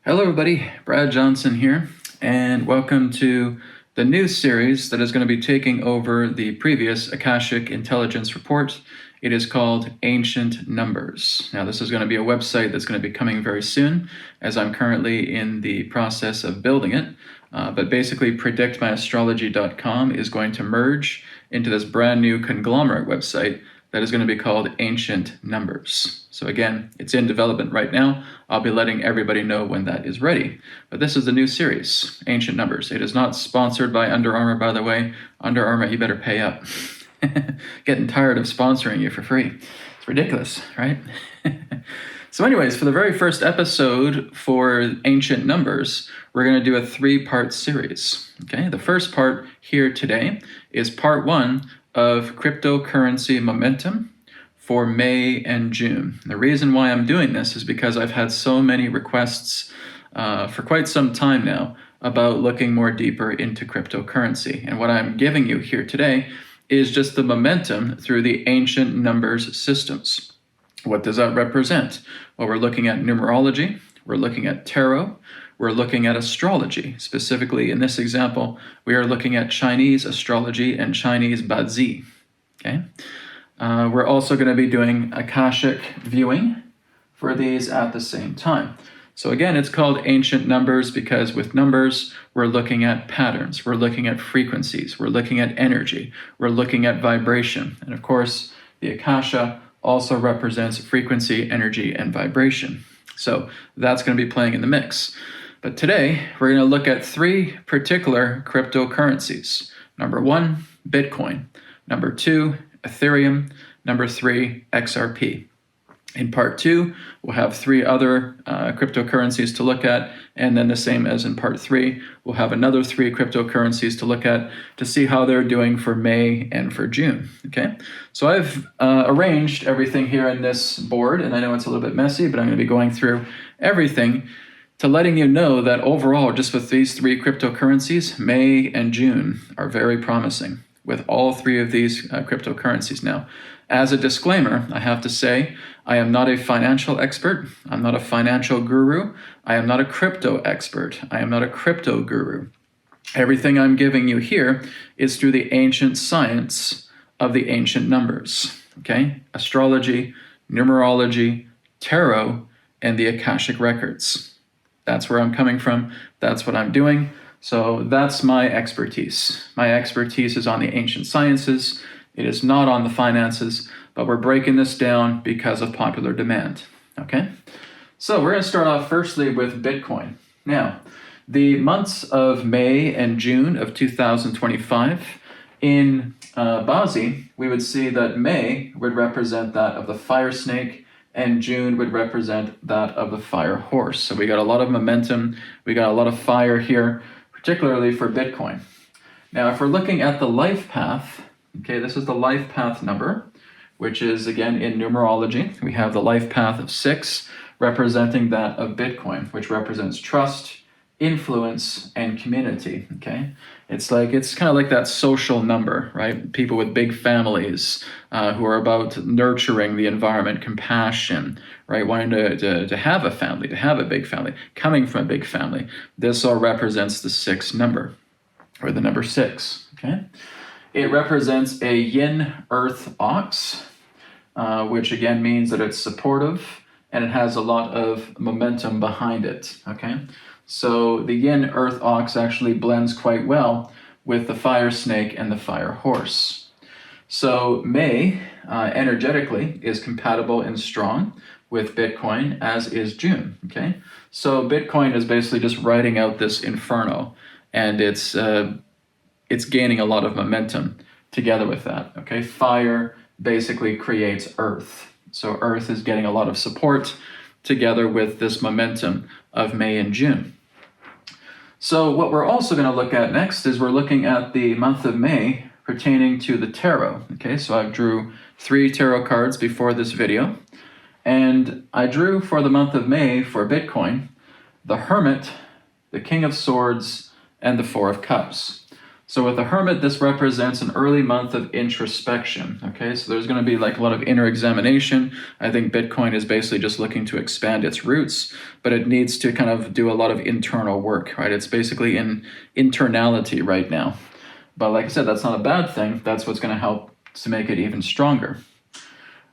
Hello everybody, Brad Johnson here, and welcome to the new series that is going to be taking over the previous Akashic Intelligence Report. It is called Ancient Numbers. Now this is going to be a website that's going to be coming very soon, as I'm currently in the process of building it. But basically predictmyastrology.com is going to merge into this brand new conglomerate website that is going to be called Ancient Numbers. So again, it's in development right now. I'll be letting everybody know when that is ready. But this is the new series, Ancient Numbers. It is not sponsored by Under Armour, by the way. Under Armour, you better pay up. Getting tired of sponsoring you for free. It's ridiculous, right? So anyways, for the very first episode for Ancient Numbers, we're going to do a 3-part series. Okay, the first part here today is part 1 of cryptocurrency momentum for May and June. The reason why I'm doing this is because I've had so many requests for quite some time now about looking more deeper into cryptocurrency. And what I'm giving you here today is just the momentum through the ancient numbers systems. What does that represent? Well, we're looking at numerology, we're looking at tarot, we're looking at astrology. Specifically, in this example, we are looking at Chinese astrology and Chinese Bazi. Okay. We're also going to be doing Akashic viewing for these at the same time. So again, it's called Ancient Numbers because with numbers, we're looking at patterns, we're looking at frequencies, we're looking at energy, we're looking at vibration. And of course, the Akasha also represents frequency, energy, and vibration. So that's going to be playing in the mix. But today, we're going to look at 3 particular cryptocurrencies. Number 1, Bitcoin. Number 2, Ethereum. Number 3, XRP. In part 2, we'll have 3 other cryptocurrencies to look at, and then the same as in part 3, we'll have another 3 cryptocurrencies to look at to see how they're doing for May and for June. Okay, so I've arranged everything here in this board, and I know it's a little bit messy, but I'm going to be going through everything to letting you know that overall, just with these 3 cryptocurrencies, May and June are very promising with all 3 of these cryptocurrencies now. As a disclaimer, I have to say, I am not a financial expert. I'm not a financial guru. I am not a crypto expert. I am not a crypto guru. Everything I'm giving you here is through the ancient science of the ancient numbers. Okay? Astrology, numerology, tarot, and the Akashic records. That's where I'm coming from. That's what I'm doing. So that's my expertise. My expertise is on the ancient sciences. It is not on the finances, but we're breaking this down because of popular demand. Okay? So we're going to start off firstly with Bitcoin. Now, the months of May and June of 2025, in Bazi, we would see that May would represent that of the fire snake, and June would represent that of the fire horse. So we got a lot of momentum, we got a lot of fire here, particularly for Bitcoin. Now, if we're looking at the life path, okay, this is the life path number, which is, again, in numerology. We have the life path of 6, representing that of Bitcoin, which represents trust, influence, and community, okay? It's kind of like that social number, right? People with big families who are about nurturing the environment, compassion, right? Wanting to have a family, to have a big family, coming from a big family. This all represents the 6 number, or the number 6, okay? It represents a yin earth ox, which again means that it's supportive and it has a lot of momentum behind it, okay? So the yin earth ox actually blends quite well with the fire snake and the fire horse. So May, energetically, is compatible and strong with Bitcoin, as is June, okay? So Bitcoin is basically just riding out this inferno, and it's gaining a lot of momentum together with that, okay? Fire basically creates earth. So earth is getting a lot of support together with this momentum of May and June. So what we're also going to look at next is we're looking at the month of May pertaining to the tarot. Okay, so I drew 3 tarot cards before this video, and I drew for the month of May for Bitcoin, the Hermit, the King of Swords, and the 4 of Cups. So with the Hermit, this represents an early month of introspection, okay? So there's going to be like a lot of inner examination. I think Bitcoin is basically just looking to expand its roots, but it needs to kind of do a lot of internal work, right? It's basically in internality right now. But like I said, that's not a bad thing. That's what's going to help to make it even stronger.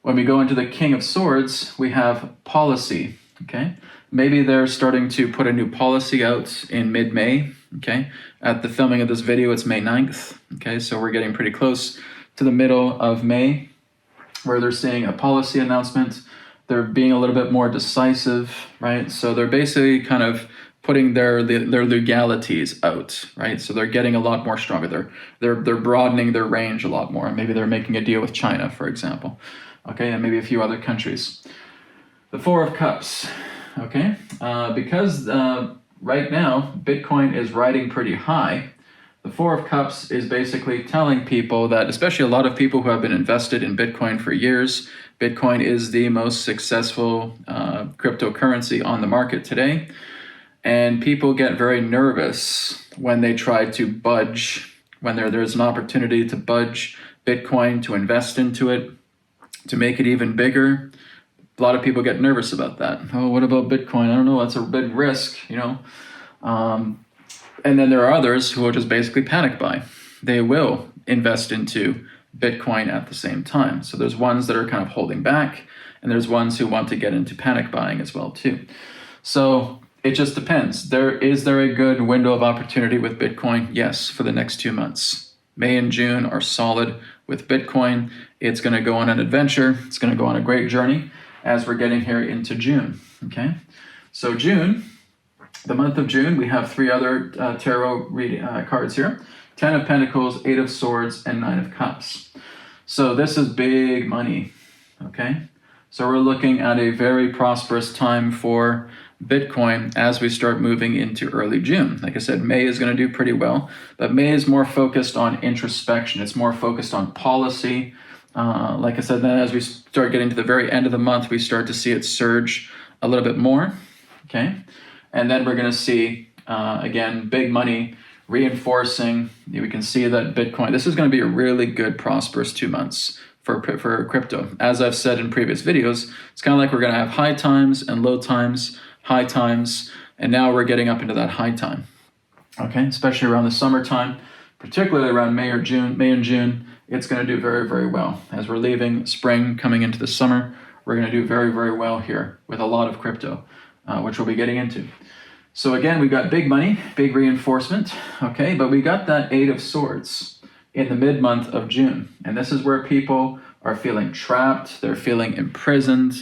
When we go into the King of Swords, we have policy, okay? Maybe they're starting to put a new policy out in mid-May, okay? At the filming of this video, it's May 9th, okay? So we're getting pretty close to the middle of May, where they're seeing a policy announcement. They're being a little bit more decisive, right? So they're basically kind of putting their legalities out, right? So they're getting a lot more stronger. They're broadening their range a lot more. Maybe they're making a deal with China, for example, okay? And maybe a few other countries. The Four of Cups, okay? Because right now, Bitcoin is riding pretty high. The Four of Cups is basically telling people that, especially a lot of people who have been invested in Bitcoin for years, Bitcoin is the most successful cryptocurrency on the market today. And people get very nervous when they try to budge, when there's an opportunity to budge Bitcoin, to invest into it, to make it even bigger. A lot of people get nervous about that. Oh, what about Bitcoin? I don't know, that's a big risk, you know. And then there are others who will just basically panic buy. They will invest into Bitcoin at the same time. So there's ones that are kind of holding back, and there's ones who want to get into panic buying as well too. So it just depends. Is there a good window of opportunity with Bitcoin? Yes, for the next 2 months. May and June are solid with Bitcoin. It's going to go on an adventure. It's going to go on a great journey as we're getting here into June, okay? So June, the month of June, we have 3 other tarot cards here. 10 of Pentacles, 8 of Swords, and 9 of Cups. So this is big money, okay? So we're looking at a very prosperous time for Bitcoin as we start moving into early June. Like I said, May is going to do pretty well, but May is more focused on introspection. It's more focused on policy. Like I said, then as we start getting to the very end of the month, we start to see it surge a little bit more, okay? And then we're going to see, again, big money reinforcing. We can see that Bitcoin, this is going to be a really good, prosperous 2 months for crypto. As I've said in previous videos, it's kind of like we're going to have high times and low times, high times, and now we're getting up into that high time, okay? Especially around the summertime, particularly around May and June, it's going to do very, very well. As we're leaving spring, coming into the summer, we're going to do very, very well here with a lot of crypto, which we'll be getting into. So again, we got big money, big reinforcement, okay? But we got that 8 of Swords in the mid-month of June. And this is where people are feeling trapped, they're feeling imprisoned.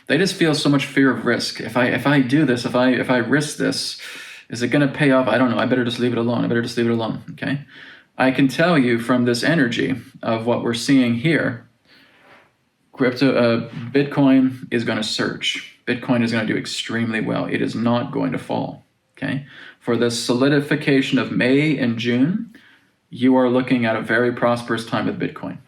They just feel so much fear of risk. If I do this, if I risk this, is it going to pay off? I don't know. I better just leave it alone. Okay. I can tell you from this energy of what we're seeing here, Bitcoin is going to surge. Bitcoin is going to do extremely well. It is not going to fall. Okay. For the solidification of May and June, you are looking at a very prosperous time with Bitcoin.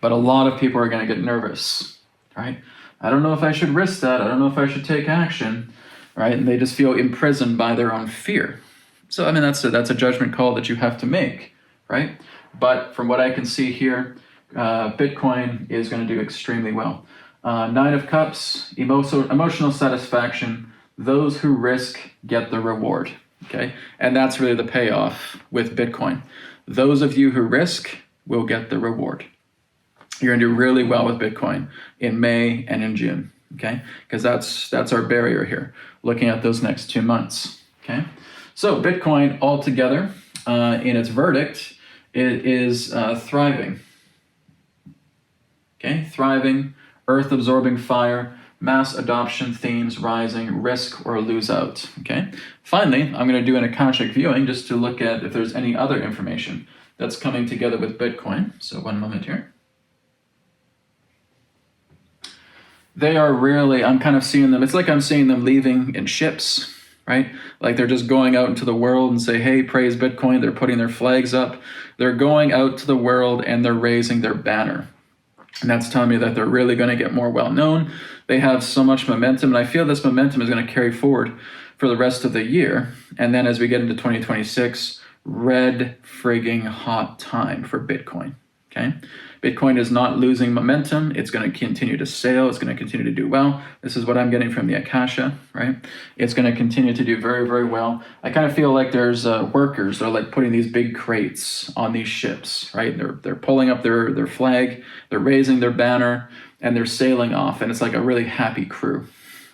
But a lot of people are going to get nervous, right? I don't know if I should risk that. I don't know if I should take action, right? And they just feel imprisoned by their own fear. So, I mean, that's a judgment call that you have to make, right? But from what I can see here, Bitcoin is going to do extremely well. 9 of Cups, emotional satisfaction. Those who risk get the reward, okay? And that's really the payoff with Bitcoin. Those of you who risk will get the reward. You're going to do really well with Bitcoin in May and in June, okay? Because that's our barrier here, looking at those next 2 months, okay? So Bitcoin altogether, in its verdict, it is thriving, okay? Thriving, earth-absorbing fire, mass adoption themes rising, risk or lose out, okay? Finally, I'm going to do an Akashic viewing just to look at if there's any other information that's coming together with Bitcoin. So one moment here. They are really, I'm kind of seeing them, it's like I'm seeing them leaving in ships, right? Like they're just going out into the world and say, hey, praise Bitcoin. They're putting their flags up. They're going out to the world and they're raising their banner. And that's telling me that they're really going to get more well-known. They have so much momentum, and I feel this momentum is going to carry forward for the rest of the year. And then as we get into 2026, red frigging hot time for Bitcoin. Okay, Bitcoin is not losing momentum. It's going to continue to sail. It's going to continue to do well. This is what I'm getting from the Akasha, right? It's going to continue to do very, very well. I kind of feel like there's workers that are like putting these big crates on these ships, right? They're pulling up their flag, they're raising their banner, and they're sailing off, and it's like a really happy crew.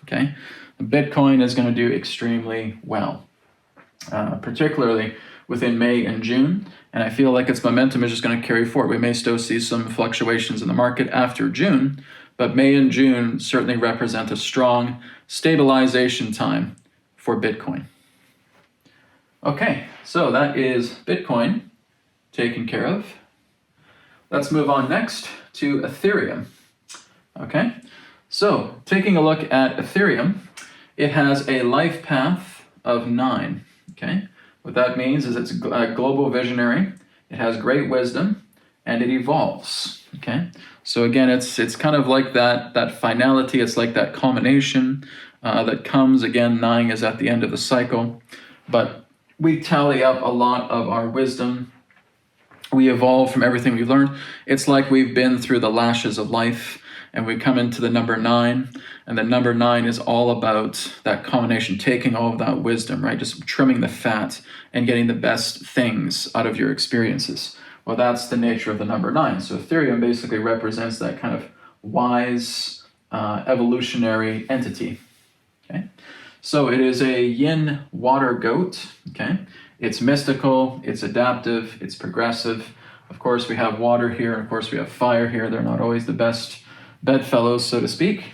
Okay, Bitcoin is going to do extremely well, particularly within May and June, and I feel like its momentum is just going to carry forward. We may still see some fluctuations in the market after June, but May and June certainly represent a strong stabilization time for Bitcoin. Okay, so that is Bitcoin taken care of. Let's move on next to Ethereum. Okay, so taking a look at Ethereum, it has a life path of 9. Okay. What that means is it's a global visionary, it has great wisdom, and it evolves. Okay, so again, it's kind of like that finality. It's like that culmination that comes. Again, 9 is at the end of the cycle, but we tally up a lot of our wisdom. We evolve from everything we've learned. It's like we've been through the lashes of life, and we come into the number 9, and the number 9 is all about that combination, taking all of that wisdom, right? Just trimming the fat and getting the best things out of your experiences. Well, that's the nature of the number 9. So Ethereum basically represents that kind of wise, evolutionary entity. Okay, so it is a yin water goat. Okay, it's mystical, it's adaptive, it's progressive. Of course, we have water here, and of course, we have fire here. They're not always the best bedfellows, so to speak,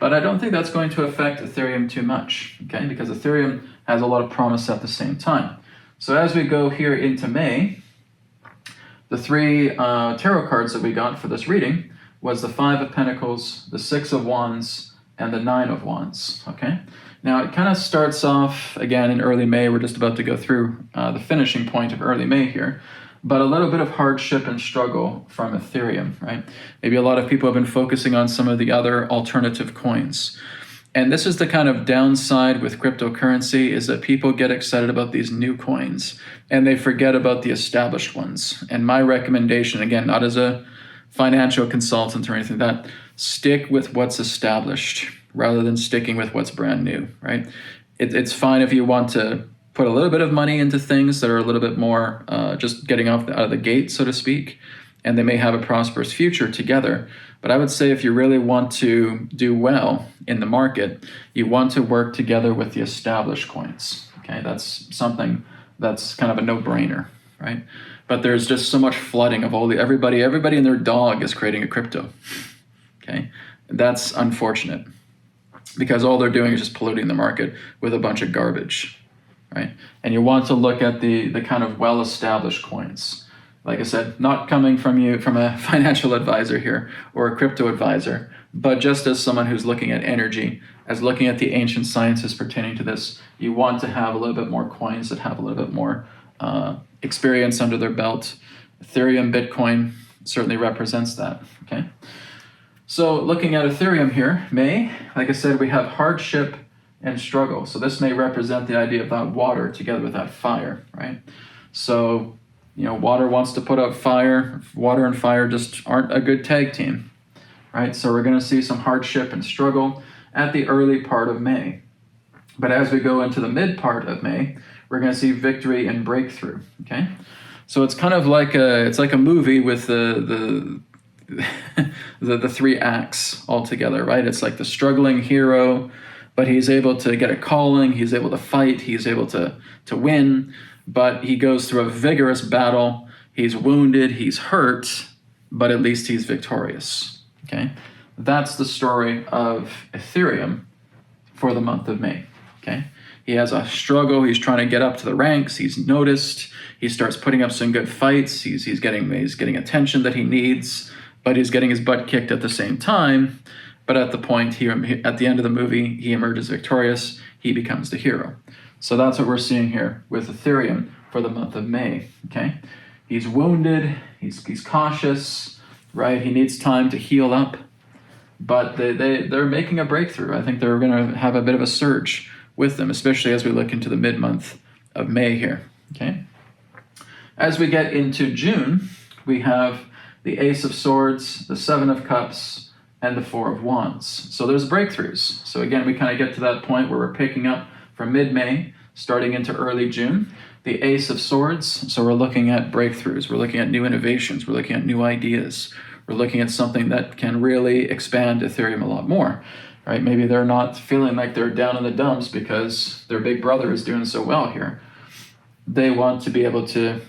but I don't think that's going to affect Ethereum too much, okay, because Ethereum has a lot of promise at the same time. So as we go here into May, the 3 tarot cards that we got for this reading was the 5 of Pentacles, the 6 of Wands, and the 9 of Wands, okay? Now, it kind of starts off, again, in early May. We're just about to go through the finishing point of early May here, but a little bit of hardship and struggle from Ethereum, right? Maybe a lot of people have been focusing on some of the other alternative coins. And this is the kind of downside with cryptocurrency, is that people get excited about these new coins and they forget about the established ones. And my recommendation, again, not as a financial consultant or anything like that, stick with what's established rather than sticking with what's brand new, right? It's fine if you want to put a little bit of money into things that are a little bit more just getting out of the gate, so to speak, and they may have a prosperous future together. But I would say if you really want to do well in the market, you want to work together with the established coins. Okay, that's something that's kind of a no-brainer, right? But there's just so much flooding of everybody and their dog is creating a crypto. Okay, that's unfortunate because all they're doing is just polluting the market with a bunch of garbage. Right? And you want to look at the kind of well-established coins. Like I said, not coming from a financial advisor here or a crypto advisor, but just as someone who's looking at energy, as looking at the ancient sciences pertaining to this, you want to have a little bit more coins that have a little bit more experience under their belt. Ethereum, Bitcoin certainly represents that. Okay. So looking at Ethereum here, May, like I said, we have hardship and struggle. So this may represent the idea of that water together with that fire, right? So, water wants to put out fire. Water and fire just aren't a good tag team, right? So we're going to see some hardship and struggle at the early part of May. But as we go into the mid part of May, we're going to see victory and breakthrough, okay? So it's kind of like a movie with the 3 acts all together, right? It's like the struggling hero, but he's able to get a calling, he's able to fight, he's able to win, but he goes through a vigorous battle, he's wounded, he's hurt, but at least he's victorious, okay? That's the story of Ethereum for the month of May, okay? He has a struggle, he's trying to get up to the ranks, he's noticed, he starts putting up some good fights, he's getting attention that he needs, but he's getting his butt kicked at the same time. But at the end of the movie, he emerges victorious. He becomes the hero. So that's what we're seeing here with Ethereum for the month of May. Okay, he's wounded. He's cautious, right? He needs time to heal up. But they're making a breakthrough. I think they're going to have a bit of a surge with them, especially as we look into the mid-month of May here. Okay. As we get into June, we have the Ace of Swords, the Seven of Cups, and the Four of Wands. So there's breakthroughs. So again, we kind of get to that point where we're picking up from mid-May, starting into early June. The Ace of Swords, so we're looking at breakthroughs, we're looking at new innovations, we're looking at new ideas, we're looking at something that can really expand Ethereum a lot more, right? Maybe they're not feeling like they're down in the dumps because their big brother is doing so well here. They want to be able to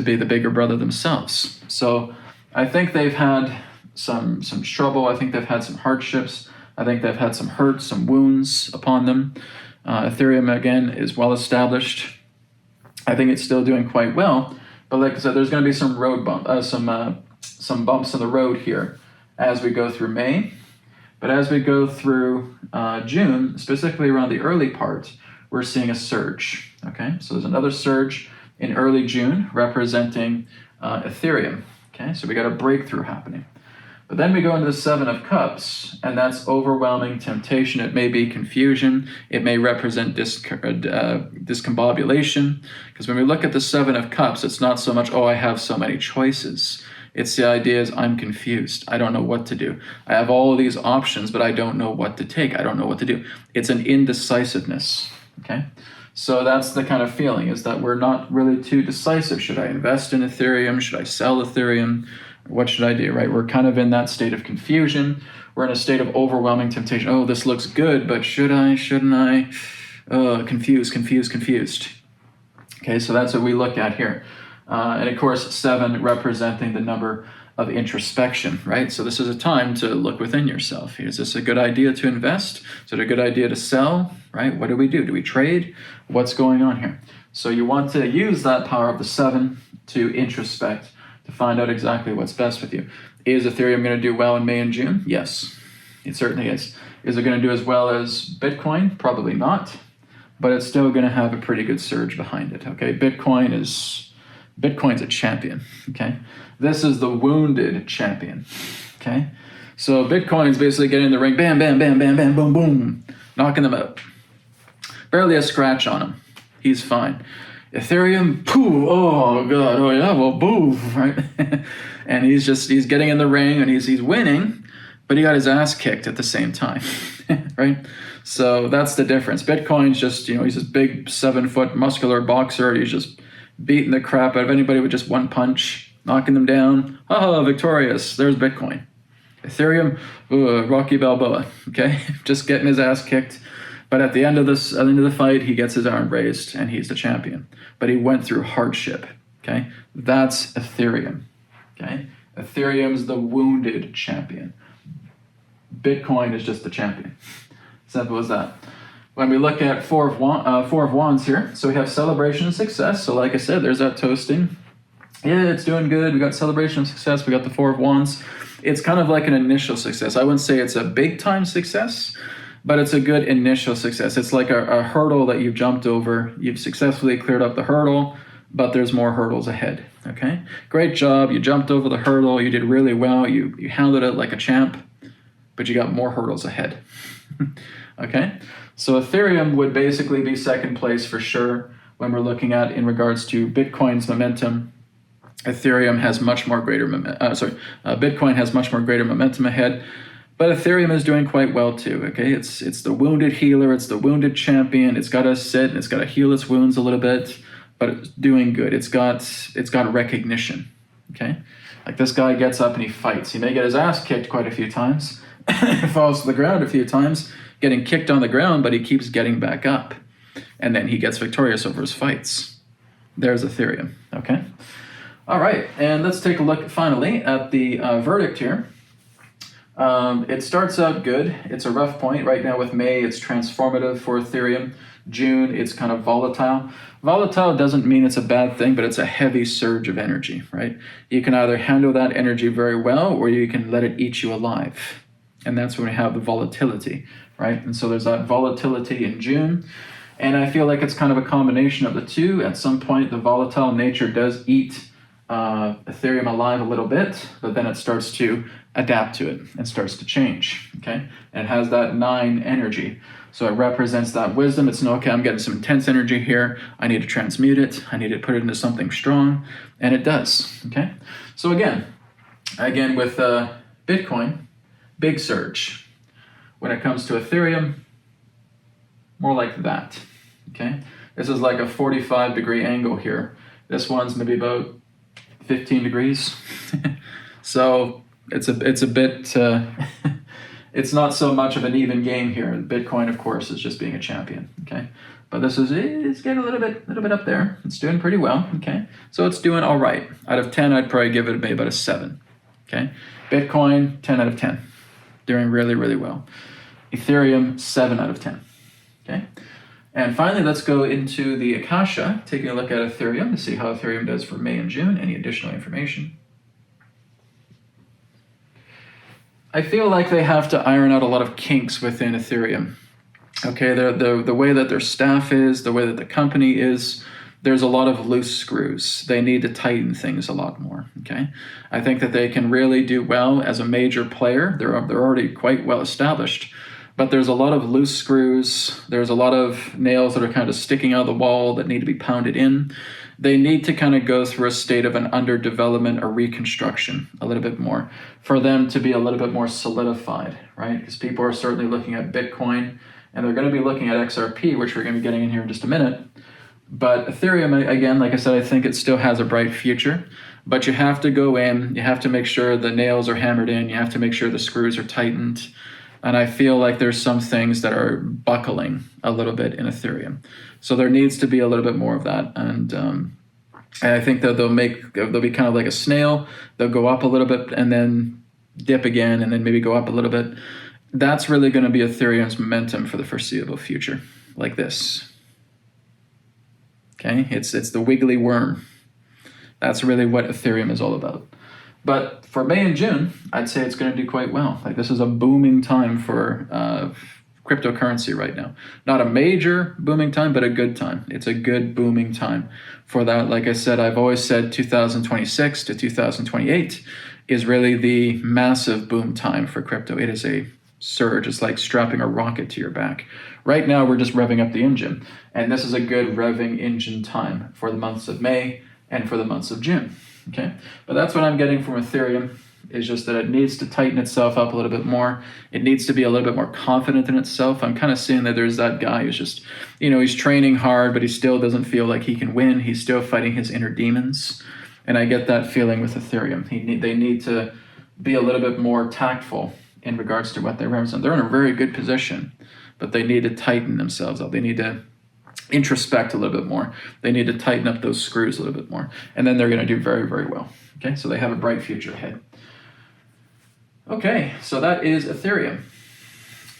be the bigger brother themselves. So I think they've had some trouble. I think they've had some hardships. I think they've had some hurts, some wounds upon them. Ethereum, again, is well established. I think it's still doing quite well. But like I said, there's going to be some some bumps in the road here as we go through May. But as we go through June, specifically around the early part, we're seeing a surge. Okay, so there's another surge in early June representing Ethereum. Okay, so we got a breakthrough happening. But then we go into the Seven of Cups, and that's overwhelming temptation. It may be confusion. It may represent discombobulation. Because when we look at the Seven of Cups, it's not so much, oh, I have so many choices. It's the idea is I'm confused. I don't know what to do. I have all of these options, but I don't know what to take. I don't know what to do. It's an indecisiveness, okay? So that's the kind of feeling, is that we're not really too decisive. Should I invest in Ethereum? Should I sell Ethereum? What should I do, right? We're kind of in that state of confusion. We're in a state of overwhelming temptation. Oh, this looks good, but should I, shouldn't I? Confused. Okay, so that's what we look at here. And of course, 7 representing the number of introspection, right? So this is a time to look within yourself. Is this a good idea to invest? Is it a good idea to sell, right? What do we do? Do we trade? What's going on here? So you want to use that power of the 7 to introspect, to find out exactly what's best with you. Is Ethereum going to do well in May and June? Yes, it certainly is. Is it going to do as well as Bitcoin? Probably not, but it's still going to have a pretty good surge behind it, okay? Bitcoin's a champion, okay? This is the wounded champion, okay? So Bitcoin's basically getting in the ring, bam, bam, bam, bam, bam, boom, boom, knocking them out. Barely a scratch on him. He's fine. Ethereum, pooh, oh god, oh yeah, well, boo, right? And he's getting in the ring and he's winning, but he got his ass kicked at the same time, right? So that's the difference. Bitcoin's just, he's this big 7-foot muscular boxer. He's just beating the crap out of anybody with just one punch, knocking them down. Oh, victorious. There's Bitcoin. Ethereum, Rocky Balboa, okay? Just getting his ass kicked. But at the end of the fight, he gets his arm raised and he's the champion. But he went through hardship, okay? That's Ethereum, okay? Ethereum's the wounded champion. Bitcoin is just the champion. Simple as that. When we look at Four of Wands here, so we have celebration and success. So like I said, there's that toasting. Yeah, it's doing good. We got celebration of success. We got the Four of Wands. It's kind of like an initial success. I wouldn't say it's a big time success, but it's a good initial success. It's like a hurdle that you've jumped over. You've successfully cleared up the hurdle, but there's more hurdles ahead, okay? Great job. You jumped over the hurdle. You did really well. You handled it like a champ, but you got more hurdles ahead, okay? So Ethereum would basically be second place for sure when we're looking at in regards to Bitcoin's momentum. Ethereum has much more greater Bitcoin has much more greater momentum ahead, but Ethereum is doing quite well too. Okay, it's the wounded healer, it's the wounded champion. It's got to sit and it's got to heal its wounds a little bit, but it's doing good. It's got recognition. Okay, like this guy gets up and he fights. He may get his ass kicked quite a few times, falls to the ground a few times, getting kicked on the ground, but he keeps getting back up, and then he gets victorious over his fights. There's Ethereum. Okay. All right, and let's take a look finally at the verdict here. It starts out good. It's a rough point. Right now with May, it's transformative for Ethereum. June, it's kind of volatile. Volatile doesn't mean it's a bad thing, but it's a heavy surge of energy, right? You can either handle that energy very well, or you can let it eat you alive. And that's when we have the volatility, right? And so there's that volatility in June. And I feel like it's kind of a combination of the two. At some point, the volatile nature does eat Ethereum alive a little bit, but then it starts to adapt to it and starts to change, okay? And it has that 9 energy. So it represents that wisdom. It's okay, I'm getting some intense energy here. I need to transmute it. I need to put it into something strong, and it does, okay? So again with Bitcoin, big surge. When it comes to Ethereum, more like that, okay? This is like a 45-degree angle here. This one's maybe about 15 degrees. So it's a bit, it's not so much of an even game here. Bitcoin, of course, is just being a champion, okay? But it's getting a little bit up there. It's doing pretty well, okay? So it's doing all right. Out of 10, I'd probably give it maybe about a 7, okay? Bitcoin, 10 out of 10. Doing really, really well. Ethereum, 7 out of 10, okay? And finally, let's go into the Akasha, taking a look at Ethereum to see how Ethereum does for May and June, any additional information. I feel like they have to iron out a lot of kinks within Ethereum. Okay, the way that their staff is, the way that the company is, there's a lot of loose screws. They need to tighten things a lot more, okay? I think that they can really do well as a major player. They're already quite well established. But there's a lot of loose screws. There's a lot of nails that are kind of sticking out of the wall that need to be pounded in. They need to kind of go through a state of an underdevelopment or reconstruction a little bit more for them to be a little bit more solidified, right? Because people are certainly looking at Bitcoin, and they're going to be looking at XRP, which we're going to be getting in here in just a minute. But Ethereum, again, like I said, I think it still has a bright future. But you have to go in. You have to make sure the nails are hammered in. You have to make sure the screws are tightened. And I feel like there's some things that are buckling a little bit in Ethereum. So there needs to be a little bit more of that. And I think that they'll be kind of like a snail. They'll go up a little bit and then dip again and then maybe go up a little bit. That's really going to be Ethereum's momentum for the foreseeable future, like this. Okay, it's the wiggly worm. That's really what Ethereum is all about. But for May and June, I'd say it's going to do quite well. Like, this is a booming time for cryptocurrency right now. Not a major booming time, but a good time. It's a good booming time for that. Like I said, I've always said 2026 to 2028 is really the massive boom time for crypto. It is a surge. It's like strapping a rocket to your back. Right now, we're just revving up the engine. And this is a good revving engine time for the months of May and for the months of June. Okay, but that's what I'm getting from Ethereum, is just that it needs to tighten itself up a little bit more. It needs to be a little bit more confident in itself. I'm kind of seeing that there's that guy who's just, he's training hard, but he still doesn't feel like he can win. He's still fighting his inner demons. And I get that feeling with Ethereum. They need to be a little bit more tactful in regards to what they represent. They're in a very good position, but they need to tighten themselves up. They need to introspect a little bit more. They need to tighten up those screws a little bit more. And then they're going to do very, very well. Okay, so they have a bright future ahead. Okay, so that is Ethereum.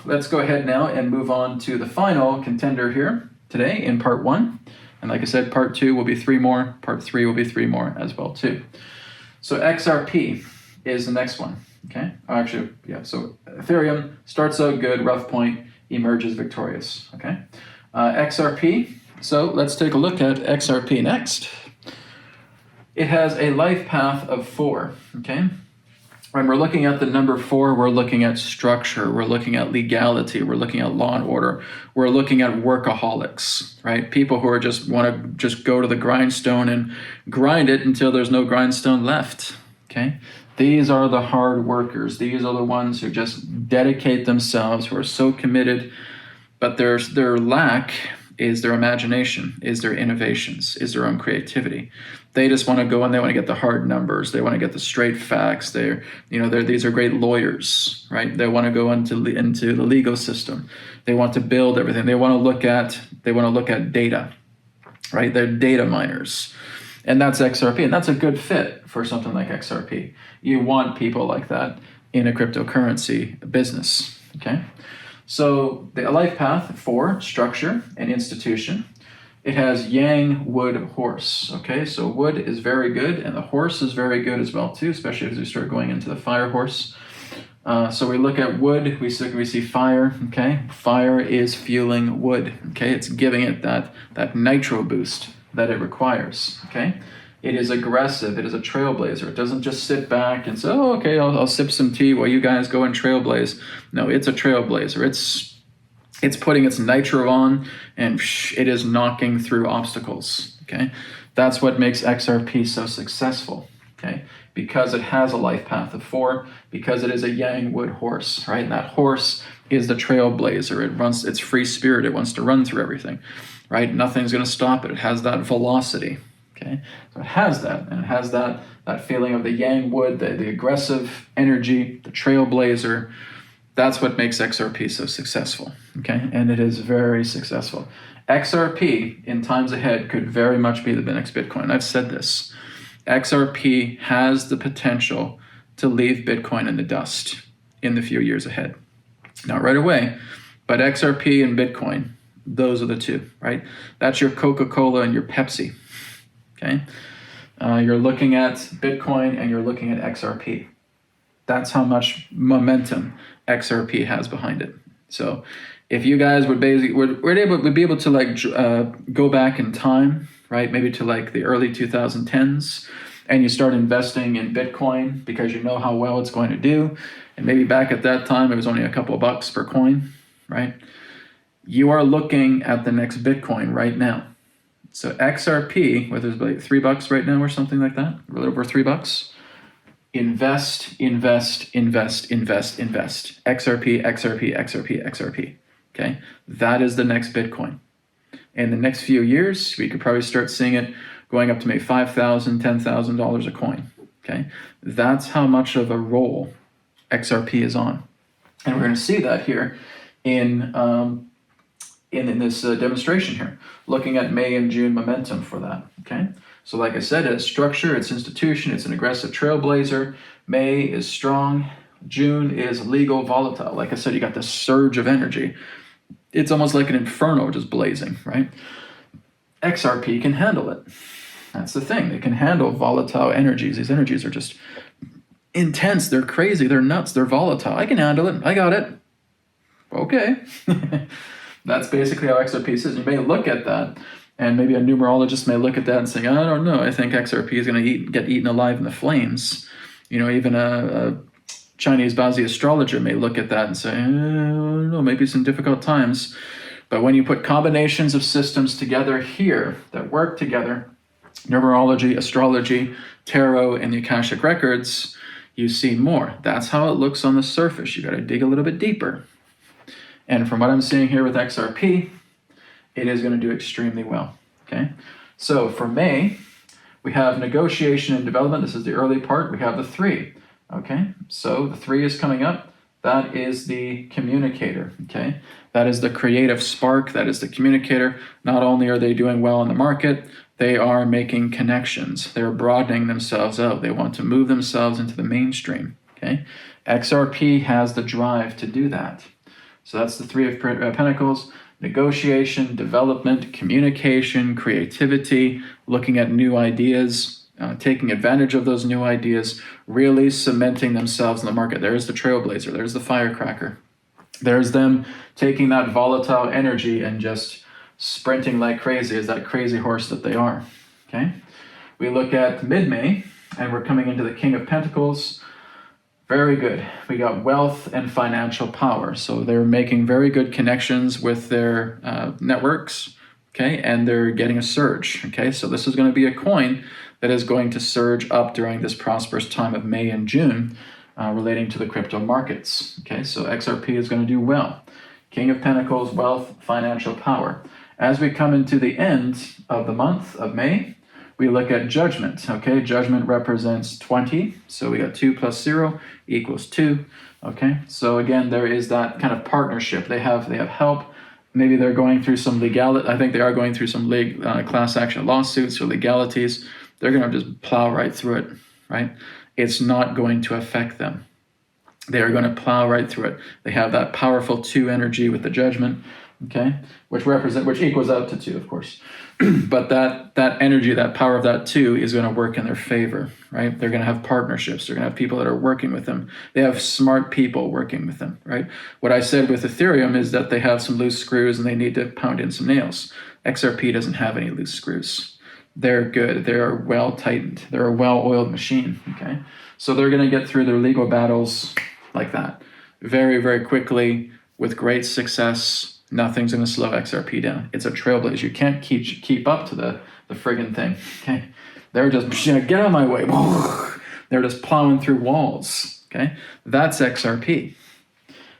Let's go ahead now and move on to the final contender here today in part 1. And like I said, part 2 will be 3 more. Part 3 will be 3 more as well too. So XRP is the next one. Okay, so Ethereum starts out good, rough point, emerges victorious. Okay. XRP, so let's take a look at XRP next. It has a life path of 4, okay? When we're looking at the number 4, we're looking at structure, we're looking at legality, we're looking at law and order, we're looking at workaholics, right? People who want to just go to the grindstone and grind it until there's no grindstone left, okay? These are the hard workers. These are the ones who just dedicate themselves, who are so committed. But their lack is their imagination, is their innovations, is their own creativity. They just want to go and they want to get the hard numbers. They want to get the straight facts. These are great lawyers, right? They want to go into the legal system. They want to build everything. They want to look at data, right? They're data miners. And that's XRP, and that's a good fit for something like XRP. You want people like that in a cryptocurrency business, okay? So the life path 4, structure and institution. It has yang, wood, horse. Okay, so wood is very good, and the horse is very good as well too, especially as we start going into the fire horse. So we look at wood, we see fire. Okay, fire is fueling wood. Okay, it's giving it that nitro boost that it requires. Okay, It is aggressive. It is a trailblazer. It doesn't just sit back and say, oh, okay, I'll sip some tea while you guys go and trailblaze. No, it's a trailblazer. It's putting its nitro on, and it is knocking through obstacles, okay? That's what makes XRP so successful, okay? Because it has a life path of 4, because it is a yang wood horse, right? And that horse is the trailblazer. It's free spirit. It wants to run through everything, right? Nothing's going to stop it. It has that velocity, okay? So it has that, and it has that feeling of the yang wood, the aggressive energy, the trailblazer. That's what makes XRP so successful, okay? And it is very successful. XRP in times ahead could very much be the next Bitcoin. I've said this. XRP has the potential to leave Bitcoin in the dust in the few years ahead. Not right away, but XRP and Bitcoin, those are the two, right? That's your Coca-Cola and your Pepsi, okay? You're looking at Bitcoin and you're looking at XRP. That's how much momentum XRP has behind it. So if you guys would be able to go back in time, right? Maybe to like the early 2010s, and you start investing in Bitcoin because you know how well it's going to do. And maybe back at that time, it was only a couple of bucks per coin, right? You are looking at the next Bitcoin right now. So XRP, whether it's like $3 right now or something like that, a little over $3, invest. XRP, XRP, XRP, XRP, okay? That is the next Bitcoin. In the next few years, we could probably start seeing it going up to maybe $5,000, $10,000 a coin, okay? That's how much of a roll XRP is on. And we're going to see that here in this demonstration here, looking at May and June momentum for that, okay? So like I said, it's structure, it's institution, it's an aggressive trailblazer. May is strong, June is legal volatile. Like I said, you got this surge of energy. It's almost like an inferno just blazing, right? XRP can handle it. That's the thing. They can handle volatile energies. These energies are just intense. They're crazy. They're nuts. They're volatile. I can handle it. I got it. Okay. That's basically how XRP is. You may look at that, and maybe a numerologist may look at that and say, I don't know. I think XRP is going to get eaten alive in the flames. You know, even a Chinese Bazi astrologer may look at that and say, I don't know, maybe some difficult times. But when you put combinations of systems together here that work together, numerology, astrology, tarot, and the Akashic records, you see more. That's how it looks on the surface. You got to dig a little bit deeper. And from what I'm seeing here with XRP, it is going to do extremely well, okay? So for May, we have negotiation and development. This is the early part. We have the 3, okay? So the 3 is coming up. That is the communicator, okay? That is the creative spark. That is the communicator. Not only are they doing well in the market, they are making connections. They're broadening themselves out. They want to move themselves into the mainstream, okay? XRP has the drive to do that. So that's the 3 of Pentacles: negotiation, development, communication, creativity, looking at new ideas, taking advantage of those new ideas, really cementing themselves in the market. There's the trailblazer. There's the firecracker. There's them taking that volatile energy and just sprinting like crazy as that crazy horse that they are, okay? We look at mid-May, and we're coming into the King of Pentacles. Very good. We got wealth and financial power. So they're making very good connections with their networks, okay? And they're getting a surge, okay? So this is going to be a coin that is going to surge up during this prosperous time of May and June relating to the crypto markets, okay? So XRP is going to do well. King of Pentacles, wealth, financial power. As we come into the end of the month of May, we look at judgment, okay? Judgment represents 20, so we got 2 plus 0 equals 2, okay? So again, there is that kind of partnership. They have help. Maybe they're going through some legality. I think they are going through some class action lawsuits or legalities. They're going to just plow right through it, right? It's not going to affect them. They are going to plow right through it. They have that powerful 2 energy with the judgment, okay, which equals out to 2, of course. But that energy, that power of that 2 is going to work in their favor, right? They're going to have partnerships. They're going to have people that are working with them. They have smart people working with them, right? What I said with Ethereum is that they have some loose screws and they need to pound in some nails. XRP doesn't have any loose screws. they're good. They're well tightened. They're a well-oiled machine, okay? So they're going to get through their legal battles like that very, very quickly with great success. Nothing's going to slow XRP down. It's a trailblazer. You can't keep up to the friggin' thing, okay? They're just, get out of my way. They're just plowing through walls, okay? That's XRP.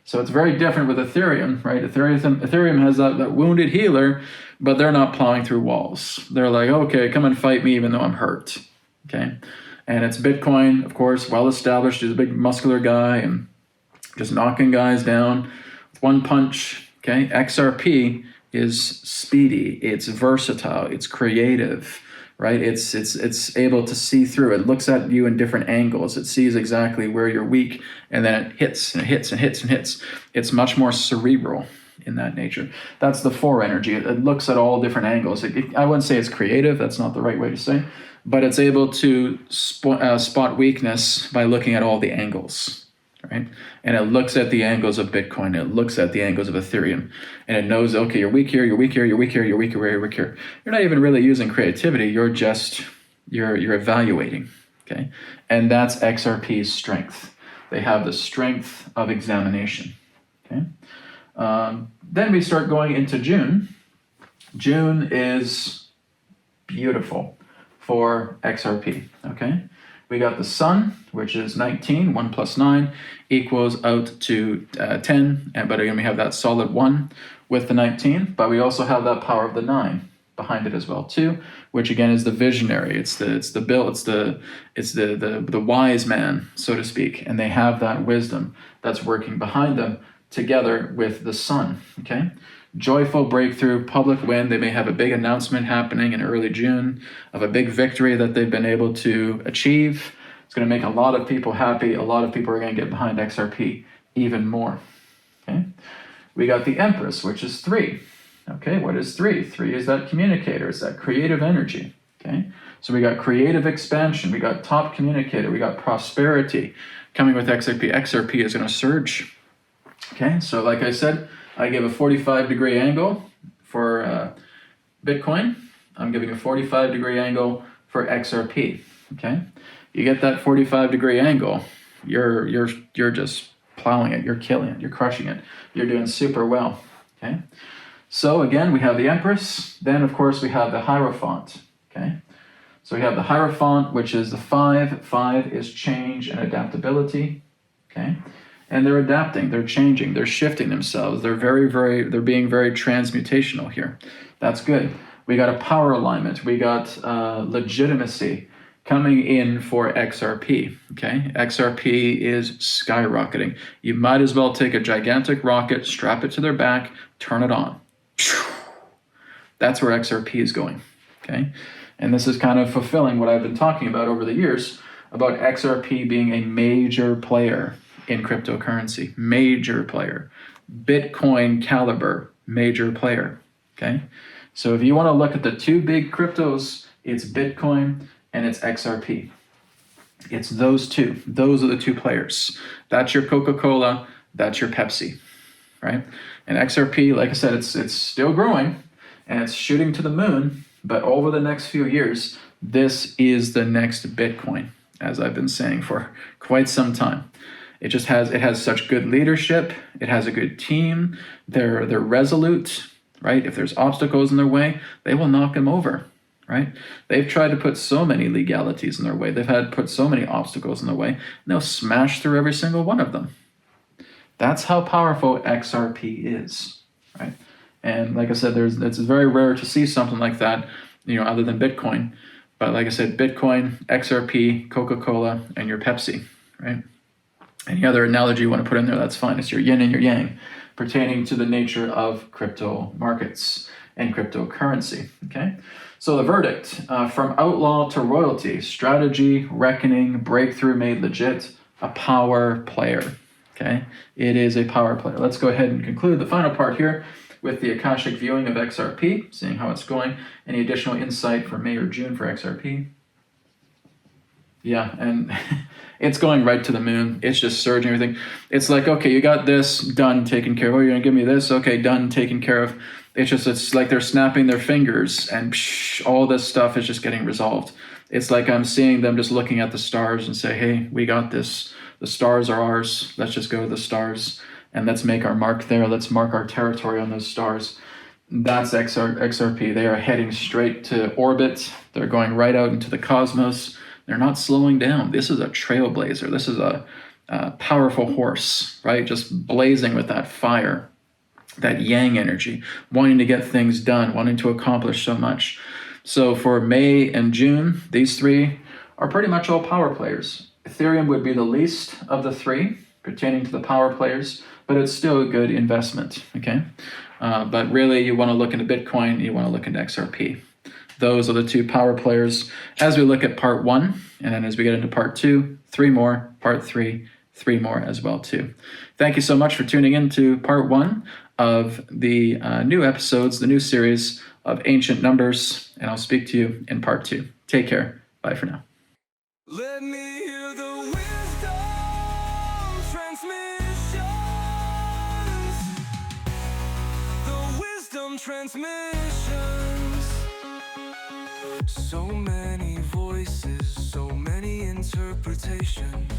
So it's very different with Ethereum, right? Ethereum has that wounded healer, but they're not plowing through walls. They're like, okay, come and fight me even though I'm hurt, okay? And it's Bitcoin, of course, well-established. He's a big muscular guy and just knocking guys down with one punch, okay? XRP is speedy, it's versatile, it's creative, right? It's able to see through. It looks at you in different angles. It sees exactly where you're weak, and then it hits and it hits and hits and hits. It's much more cerebral in that nature. That's the 4 energy. It looks at all different angles. I wouldn't say it's creative. That's not the right way to say, but it's able to spot weakness by looking at all the angles, right? And it looks at the angles of Bitcoin. It looks at the angles of Ethereum, and it knows, okay, you're weak here, you're weak here, you're weak here, you're weak here, you're weak here. You're not even really using creativity. You're evaluating, okay? And that's XRP's strength. They have the strength of examination, okay? Then we start going into June. June is beautiful for XRP, okay? We got the sun, which is 19, 1 plus 9 equals out to 10, but again, we have that solid 1 with the 19, but we also have that power of the 9 behind it as well too, which again is the visionary. It's the wise man, so to speak, and they have that wisdom that's working behind them together with the sun, okay? Joyful breakthrough, public win. They may have a big announcement happening in early June of a big victory that they've been able to achieve. It's going to make a lot of people happy. A lot of people are going to get behind XRP even more. Okay, we got the Empress, which is 3. Okay, what is 3? 3 is that communicator. It's that creative energy. Okay, so we got creative expansion. We got top communicator. We got prosperity coming with XRP. XRP is going to surge. Okay, so like I said, I give a 45-degree angle for Bitcoin. I'm giving a 45-degree angle for XRP. Okay, you get that 45-degree angle, you're just plowing it, you're killing it, you're crushing it, you're doing super well. Okay, so again we have the Empress. Then of course we have the Hierophant. Okay, so we have the Hierophant, which is the 5. 5 is change and adaptability. Okay. And they're adapting, they're changing, they're shifting themselves. They're they're being very transmutational here. That's good. We got a power alignment. We got legitimacy coming in for XRP, okay? XRP is skyrocketing. You might as well take a gigantic rocket, strap it to their back, turn it on. That's where XRP is going, okay? And this is kind of fulfilling what I've been talking about over the years about XRP being a major player in cryptocurrency, major player, Bitcoin caliber, major player, okay? So if you want to look at the 2 big cryptos, it's Bitcoin and it's XRP. It's those 2. Those are the 2 players. That's your Coca-Cola, that's your Pepsi, right? And XRP, like I said, it's still growing and it's shooting to the moon, but over the next few years, this is the next Bitcoin, as I've been saying for quite some time. It has such good leadership. It has a good team. They're resolute, right? If there's obstacles in their way, they will knock them over, right? They've tried to put so many legalities in their way. They've had to put so many obstacles in their way. And they'll smash through every single one of them. That's how powerful XRP is, right? And like I said, it's very rare to see something like that, other than Bitcoin. But like I said, Bitcoin, XRP, Coca-Cola, and your Pepsi, right? Any other analogy you want to put in there, that's fine. It's your yin and your yang, pertaining to the nature of crypto markets and cryptocurrency, okay? So the verdict, from outlaw to royalty, strategy, reckoning, breakthrough made legit, a power player, okay? It is a power player. Let's go ahead and conclude the final part here with the Akashic viewing of XRP, seeing how it's going. Any additional insight for May or June for XRP? Yeah, and it's going right to the moon. It's just surging everything. It's like, okay, you got this done, taken care of. Oh, you're gonna give me this? Okay, done, taken care of. It's like they're snapping their fingers and psh, all this stuff is just getting resolved. It's like I'm seeing them just looking at the stars and say, hey, we got this. The stars are ours. Let's just go to the stars and let's make our mark there. Let's mark our territory on those stars. That's XRP. They are heading straight to orbit. They're going right out into the cosmos. They're not slowing down. This is a trailblazer. This is a powerful horse, right? Just blazing with that fire, that yang energy, wanting to get things done, wanting to accomplish so much. So for May and June, these three are pretty much all power players. Ethereum would be the least of the three pertaining to the power players, but it's still a good investment, okay? But really, you want to look into Bitcoin, you want to look into XRP. Those are the two power players. As we look at part one, and then as we get into part two, three more, part three, three more as well too. Thank you so much for tuning in to part one of the new episodes, the new series of Ancient Numbers, and I'll speak to you in part two. Take care. Bye for now. Let me hear the wisdom transmissions. The wisdom transmissions. So many voices, so many interpretations.